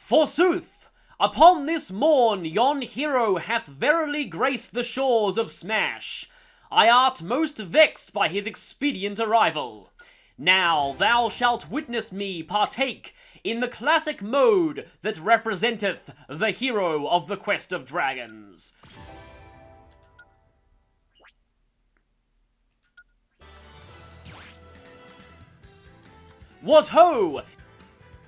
Forsooth, upon this morn yon hero hath verily graced the shores of Smash. I art most vexed by his expedient arrival. Now thou shalt witness me partake in the classic mode that representeth the hero of the Quest of Dragons. What ho!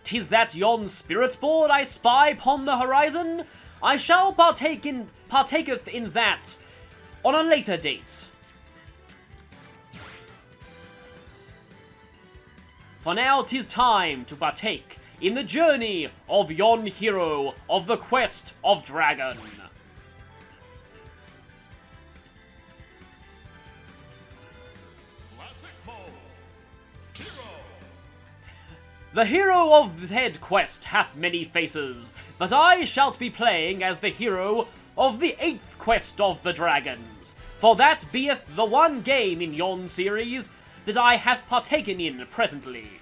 'Tis that yon spirit board I spy upon the horizon? I shall partaketh in that on a later date. For now 'tis time to partake in the journey of yon hero of the Quest of Dragon. The hero of the said quest hath many faces, but I shalt be playing as the hero of the 8th Quest of the Dragons, for that beeth the one game in yon series that I hath partaken in presently.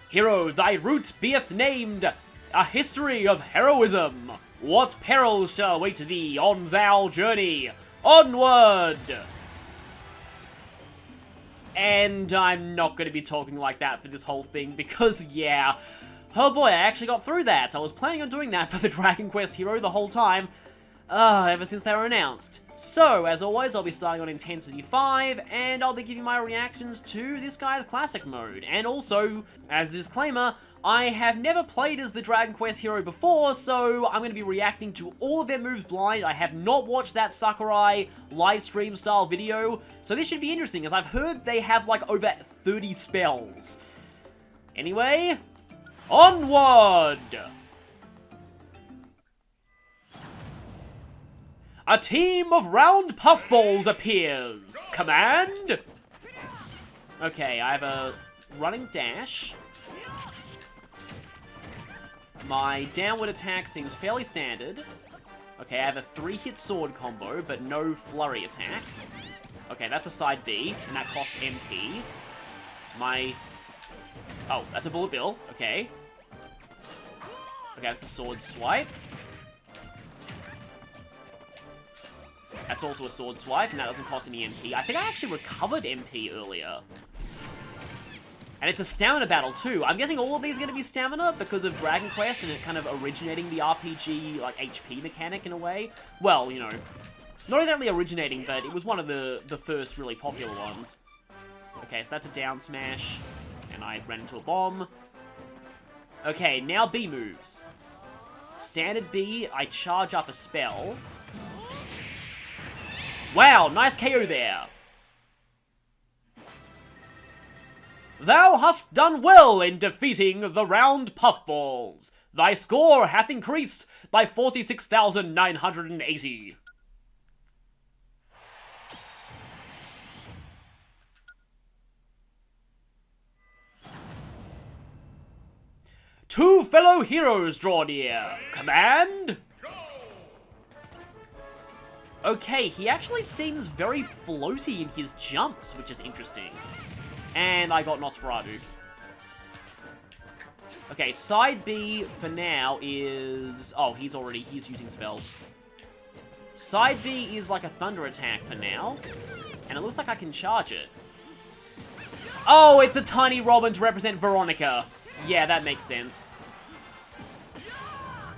Hero, thy route beeth named A History of Heroism. What perils shall await thee on thou journey? Onward! And I'm not going to be talking like that for this whole thing because, yeah, oh boy, I actually got through that. I was planning on doing that for the Dragon Quest hero the whole time, ever since they were announced. So, as always, I'll be starting on Intensity 5, and I'll be giving my reactions to this guy's classic mode. And also, as a disclaimer, I have never played as the Dragon Quest hero before, so I'm going to be reacting to all of their moves blind. I have not watched that Sakurai live stream style video, so this should be interesting, as I've heard they have like over 30 spells. Anyway, onward! A team of round puffballs appears. Command! Okay, I have a running dash. My downward attack seems fairly standard. Okay, I have a 3-hit sword combo, but no flurry attack. Okay, that's a side B, and that cost MP. Oh, that's a bullet bill. Okay. Okay, that's a sword swipe. That's also a sword swipe, and that doesn't cost any MP. I think I actually recovered MP earlier. And it's a stamina battle too. I'm guessing all of these are going to be stamina because of Dragon Quest and it kind of originating the RPG, like, HP mechanic in a way. Well, you know, not exactly originating, but it was one of the first really popular ones. Okay, so that's a down smash, and I ran into a bomb. Okay, now B moves. Standard B, I charge up a spell. Wow, nice KO there. Thou hast done well in defeating the round puffballs. Thy score hath increased by 46,980. Two fellow heroes draw near. Command! Okay, he actually seems very floaty in his jumps, which is interesting. And I got Nosferatu. Okay, side B for now is... Oh, he's using spells. Side B is like a thunder attack for now. And it looks like I can charge it. Oh, it's a tiny Robin to represent Veronica. Yeah, that makes sense.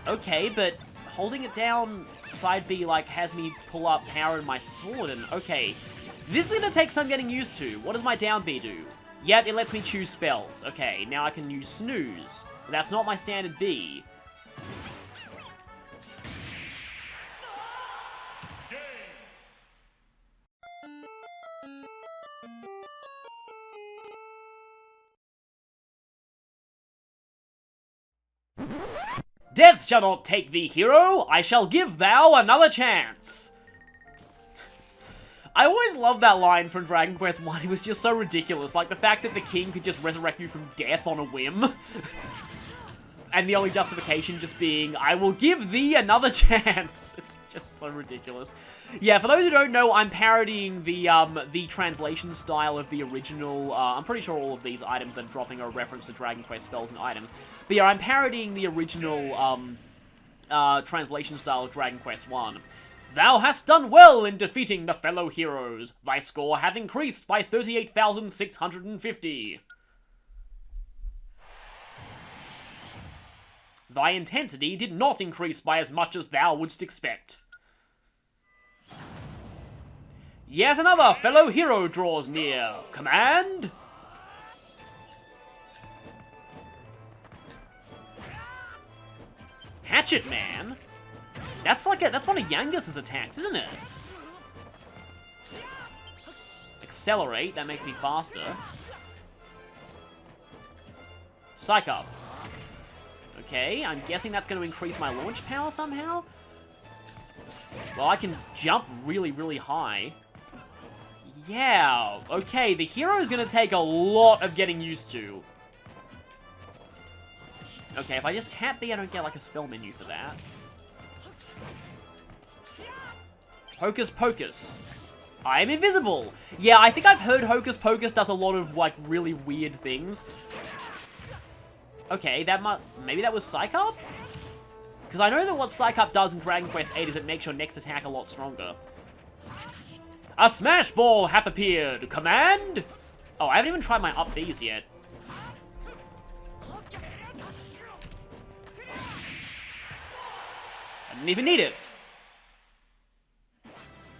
Okay, but holding it down, side B, like, has me pull up power in my sword, and okay. This is gonna take some getting used to. What does my down B do? Yep, it lets me choose spells. Okay, now I can use Snooze. But that's not my standard B. Death shall not take thee, hero. I shall give thou another chance. I always loved that line from Dragon Quest 1. It was just so ridiculous. Like, the fact that the king could just resurrect you from death on a whim. And the only justification just being, I will give thee another chance. It's just so ridiculous. Yeah, for those who don't know, I'm parodying the translation style of the original. I'm pretty sure all of these items that are dropping are a reference to Dragon Quest spells and items. But yeah, I'm parodying the original translation style of Dragon Quest 1. Thou hast done well in defeating the fellow heroes. Thy score hath increased by 38,650. Thy intensity did not increase by as much as thou wouldst expect. Yet another fellow hero draws near. Command! Hatchet Man? That's one of Yangus's attacks, isn't it? Accelerate, that makes me faster. Psych Up. Okay, I'm guessing that's going to increase my launch power somehow? Well, I can jump really, really high. Yeah, okay, the hero is going to take a lot of getting used to. Okay, if I just tap B, I don't get like a spell menu for that. Hocus Pocus. I am invisible. Yeah, I think I've heard Hocus Pocus does a lot of like really weird things. Okay, maybe that was Psych Up? Because I know that what Psych Up does in Dragon Quest VIII is it makes your next attack a lot stronger. A Smash Ball hath appeared. Command? Oh, I haven't even tried my up Bs yet. I didn't even need it.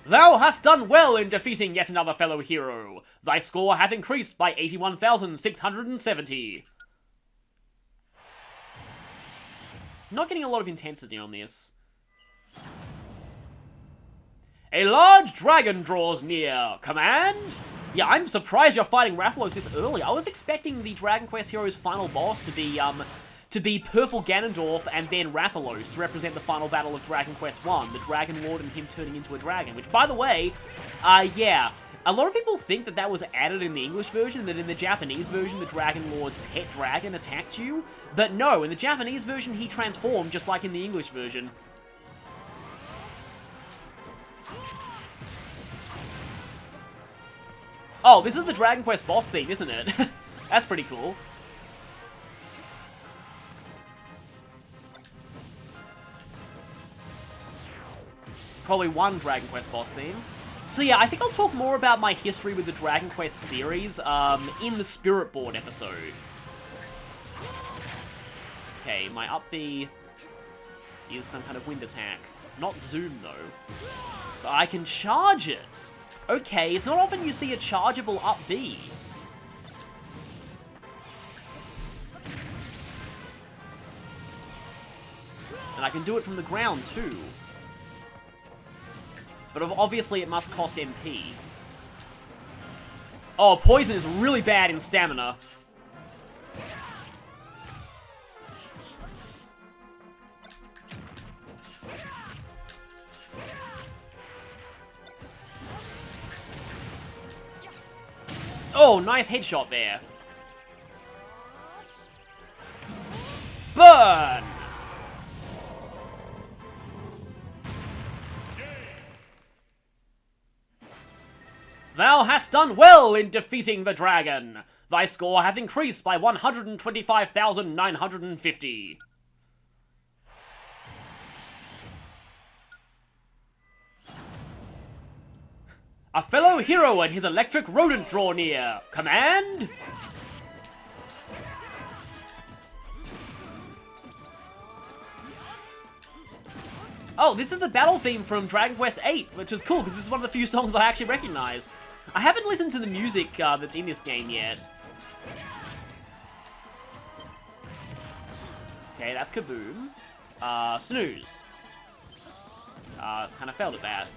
Thou hast done well in defeating yet another fellow hero. Thy score hath increased by 81,670. Not getting a lot of intensity on this. A large dragon draws near. Command? Yeah, I'm surprised you're fighting Rathalos this early. I was expecting the Dragon Quest Heroes final boss to be Purple Ganondorf and then Rathalos to represent the final battle of Dragon Quest 1, the Dragon Lord and him turning into a dragon, which, by the way, yeah, a lot of people think that that was added in the English version, that in the Japanese version, the Dragon Lord's pet dragon attacked you. But no, in the Japanese version, he transformed just like in the English version. Oh, this is the Dragon Quest boss theme, isn't it? That's pretty cool. Probably one Dragon Quest boss theme. So yeah, I think I'll talk more about my history with the Dragon Quest series in the Spirit Board episode. Okay, my up B is some kind of wind attack. Not zoom, though. But I can charge it! Okay, it's not often you see a chargeable up B. And I can do it from the ground, too. But obviously it must cost MP. Oh, poison is really bad in stamina. Oh, nice headshot there. Burn! Thou hast done well in defeating the dragon. Thy score hath increased by 125,950. A fellow hero and his electric rodent draw near. Command? Oh, this is the battle theme from Dragon Quest VIII, which is cool, because this is one of the few songs I actually recognize. I haven't listened to the music that's in this game yet. Okay, that's Kaboom. Snooze. Kind of failed at that.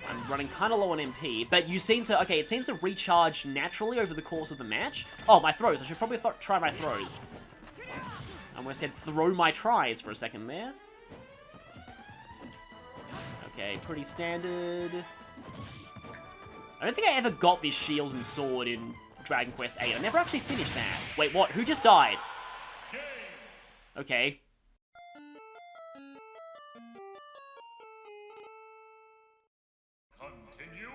I'm running kind of low on MP, but you seem to... Okay, it seems to recharge naturally over the course of the match. Oh, my throws. I should probably try my throws. I almost said throw my tries for a second there. Okay, pretty standard. I don't think I ever got this shield and sword in Dragon Quest VIII. I never actually finished that. Wait, what? Who just died? Okay. Continue.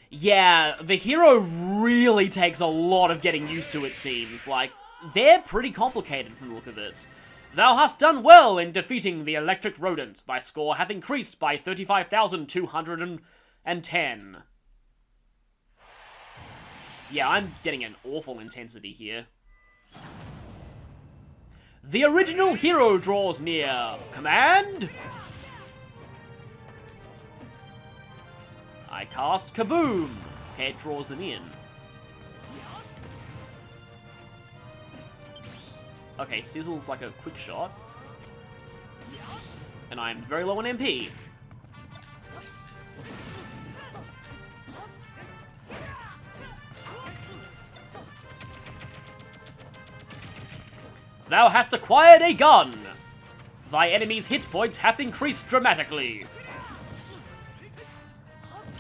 Yeah, the hero really takes a lot of getting used to, it seems. Like, they're pretty complicated from the look of it. Thou hast done well in defeating the electric rodent. Thy score hath increased by 35,210. Yeah, I'm getting an awful intensity here. The original hero draws near. Command! I cast Kaboom! Okay, it draws them in. Okay, Sizzle's like a quick shot. And I'm very low on MP. Thou hast acquired a gun! Thy enemy's hit points hath increased dramatically.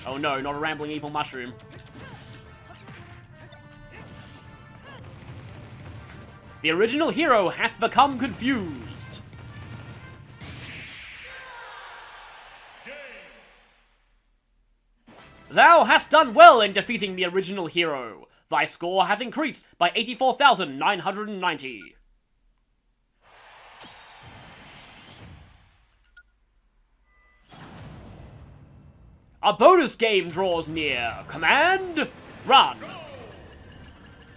Oh no, not a rambling evil mushroom. The original hero hath become confused. Thou hast done well in defeating the original hero. Thy score hath increased by 84,990. A bonus game draws near. Command, run.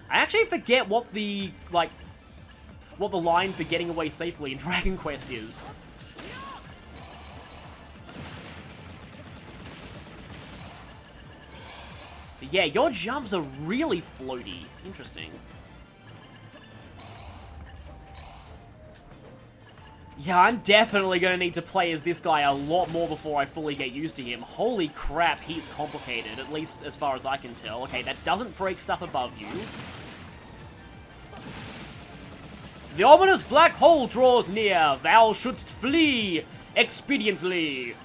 I actually forget what the, what the line for getting away safely in Dragon Quest is. But yeah, your jumps are really floaty. Interesting. Yeah, I'm definitely going to need to play as this guy a lot more before I fully get used to him. Holy crap, he's complicated, at least as far as I can tell. Okay, that doesn't break stuff above you. The ominous black hole draws near. Thou shouldst flee expediently.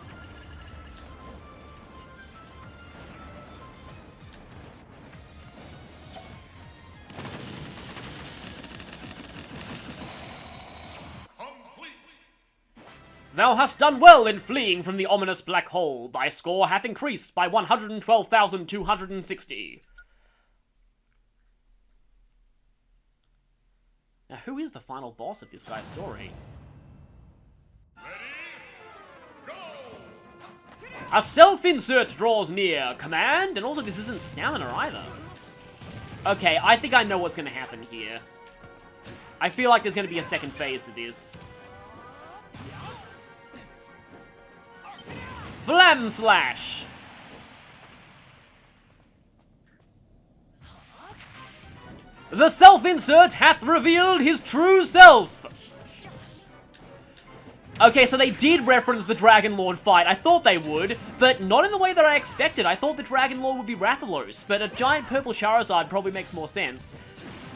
Thou hast done well in fleeing from the ominous black hole. Thy score hath increased by 112,260. Now, who is the final boss of this guy's story? Ready? Go! A self-insert draws near. Command? And also, this isn't stamina either. Okay, I think I know what's going to happen here. I feel like there's going to be a second phase to this. Flam Slash! The self-insert hath revealed his true self! Okay, so they did reference the Dragon Lord fight. I thought they would, but not in the way that I expected. I thought the Dragon Lord would be Rathalos, but a giant purple Charizard probably makes more sense.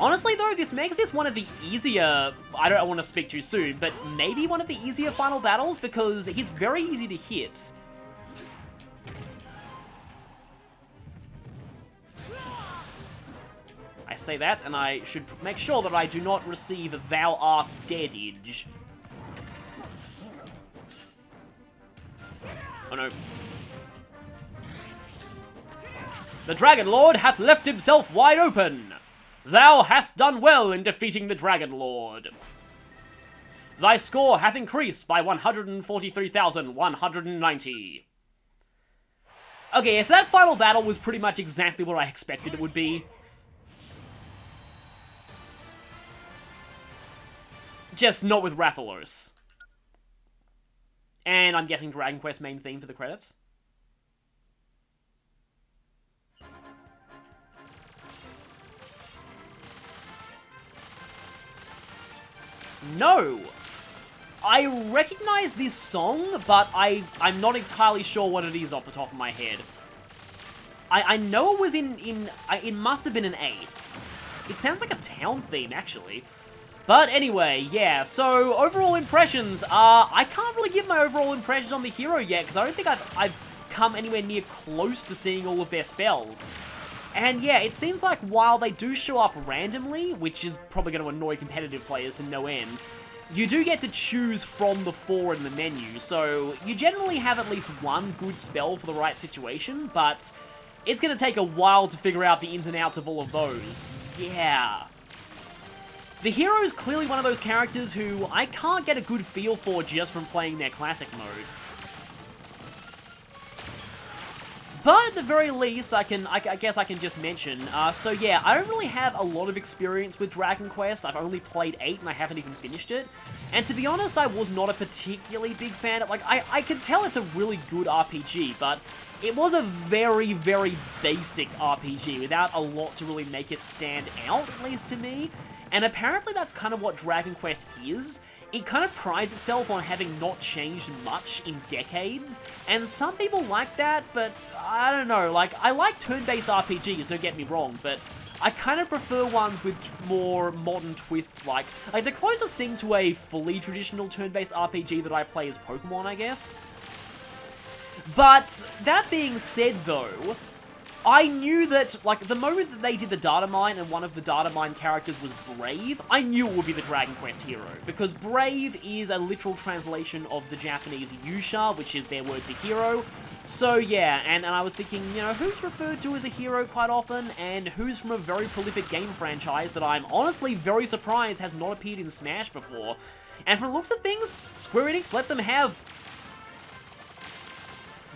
Honestly, though, this makes this one of the easier... I don't want to speak too soon, but maybe one of the easier final battles, because he's very easy to hit. I say that, and I should make sure that I do not receive Thou Art Deadage. Oh no. The Dragon Lord hath left himself wide open. Thou hast done well in defeating the Dragon Lord. Thy score hath increased by 143,190. Okay, so that final battle was pretty much exactly what I expected it would be. Just not with Rathalos. And I'm guessing Dragon Quest main theme for the credits. No! I recognize this song, but I'm not entirely sure what it is off the top of my head. I know it was it must have been an 8. It sounds like a town theme, actually. But anyway, yeah, so overall impressions, I can't really give my overall impressions on the hero yet, because I don't think I've come anywhere near close to seeing all of their spells. And yeah, it seems like while they do show up randomly, which is probably going to annoy competitive players to no end, you do get to choose from the 4 in the menu, so you generally have at least one good spell for the right situation, but it's going to take a while to figure out the ins and outs of all of those. Yeah. The hero is clearly one of those characters who I can't get a good feel for just from playing their classic mode. But at the very least, I guess I can just mention, so yeah, I don't really have a lot of experience with Dragon Quest. I've only played 8 and I haven't even finished it. And to be honest, I was not a particularly big fan of, like, I can tell it's a really good RPG, but it was a very, very basic RPG without a lot to really make it stand out, at least to me. And apparently that's kind of what Dragon Quest is. It kind of prides itself on having not changed much in decades, and some people like that, but I don't know, like, I like turn-based RPGs, don't get me wrong, but I kind of prefer ones with more modern twists, like the closest thing to a fully traditional turn-based RPG that I play is Pokemon, I guess. But, that being said though, I knew that, like, the moment that they did the data mine and one of the data mine characters was Brave, I knew it would be the Dragon Quest hero, because Brave is a literal translation of the Japanese Yusha, which is their word for hero. So yeah, and I was thinking, you know, who's referred to as a hero quite often, and who's from a very prolific game franchise that I'm honestly very surprised has not appeared in Smash before. And from the looks of things, Square Enix let them have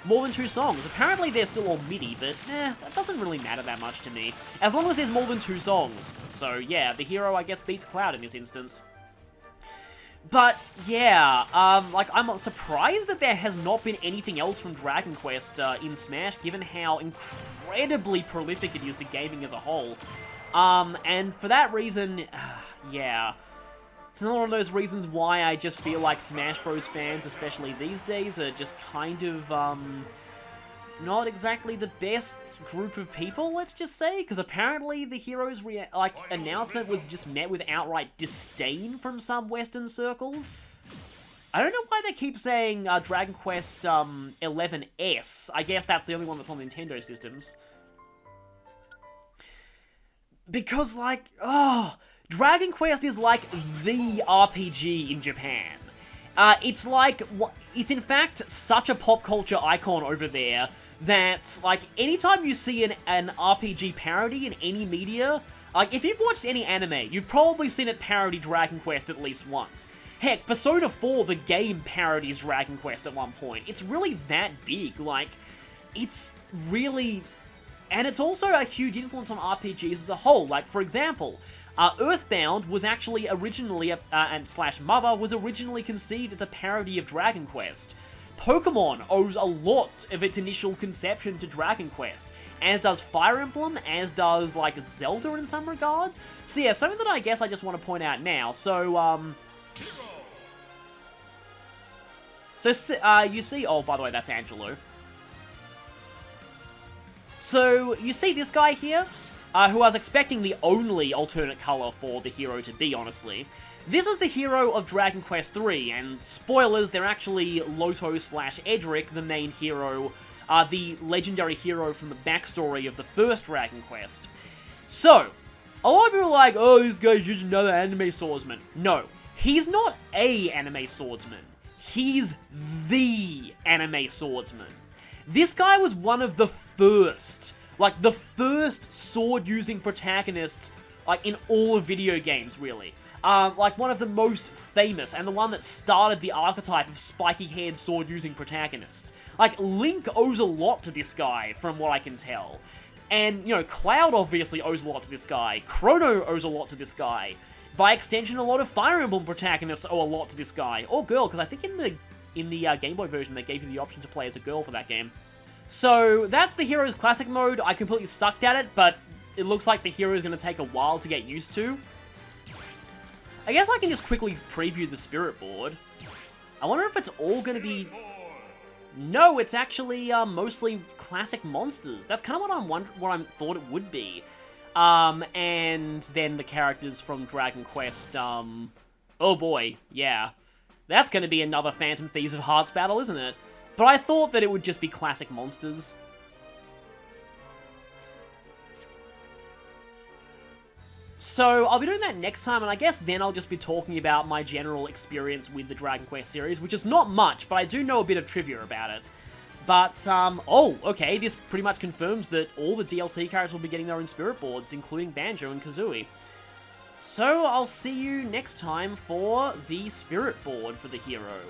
more than 2 songs. Apparently they're still all MIDI, but that doesn't really matter that much to me. As long as there's more than 2 songs. So yeah, the hero I guess beats Cloud in this instance. But yeah, like, I'm surprised that there has not been anything else from Dragon Quest in Smash, given how incredibly prolific it is to gaming as a whole. And for that reason, yeah. It's another one of those reasons why I just feel like Smash Bros. Fans, especially these days, are just kind of, not exactly the best group of people, let's just say, because apparently the hero's, announcement was just met with outright disdain from some Western circles. I don't know why they keep saying, Dragon Quest, 11S. I guess that's the only one that's on Nintendo systems. Because, like, Dragon Quest is like the RPG in Japan. It's like, it's in fact such a pop culture icon over there that, like, anytime you see an RPG parody in any media, like, if you've watched any anime, you've probably seen it parody Dragon Quest at least once. Heck, Persona 4, the game, parodies Dragon Quest at one point. It's really that big, like, it's really... And it's also a huge influence on RPGs as a whole. Like, for example, Earthbound was actually originally, / Mother, was originally conceived as a parody of Dragon Quest. Pokemon owes a lot of its initial conception to Dragon Quest, as does Fire Emblem, as does, like, Zelda in some regards. So yeah, something that I guess I just want to point out now. So, you see, oh, by the way, that's Angelo. So, you see this guy here, who I was expecting the only alternate color for the hero to be, honestly. This is the hero of Dragon Quest III, and spoilers, they're actually Loto / Edric, the main hero, the legendary hero from the backstory of the first Dragon Quest. So, a lot of people are like, oh, this guy's just another anime swordsman. No, he's not a anime swordsman. He's the anime swordsman. This guy was one of the first, like, the first sword-using protagonists, like, in all of video games, really. Like, one of the most famous, and the one that started the archetype of spiky-haired sword-using protagonists. Like, Link owes a lot to this guy, from what I can tell. And, you know, Cloud obviously owes a lot to this guy. Chrono owes a lot to this guy. By extension, a lot of Fire Emblem protagonists owe a lot to this guy. Or girl, because I think in the Game Boy version, they gave you the option to play as a girl for that game. So, that's the Heroes Classic mode. I completely sucked at it, but it looks like the hero is going to take a while to get used to. I guess I can just quickly preview the Spirit Board. I wonder if it's all going to be... No, it's actually mostly classic monsters. That's kind of what I thought it would be. And then the characters from Dragon Quest, oh boy, yeah. That's going to be another Phantom Thieves of Hearts battle, isn't it? But I thought that it would just be classic monsters. So I'll be doing that next time, and I guess then I'll just be talking about my general experience with the Dragon Quest series, which is not much, but I do know a bit of trivia about it. But, oh, okay, this pretty much confirms that all the DLC characters will be getting their own spirit boards, including Banjo and Kazooie. So I'll see you next time for the spirit board for the hero.